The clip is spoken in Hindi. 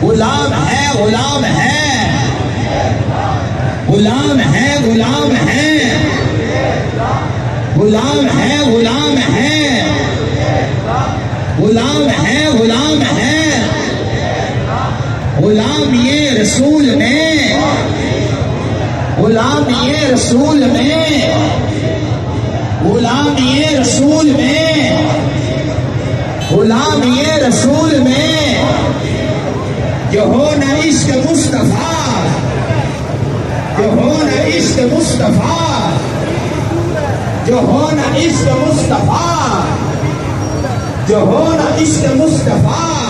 गुलाम है, गुलाम है, गुलाम है, गुलाम है, गुलाम है, गुलाम है, गुलाम है, गुलाम है, गुलाम ये रसूल में, गुलाम ये रसूल में, गुलाम ये रसूल में, गुलाम ये रसूल में, जो हो न इश्क मुस्तफा, जो हो न इश्क मुस्तफा, जो हो न इश्क मुस्तफा, जो हो न इश्क मुस्तफा।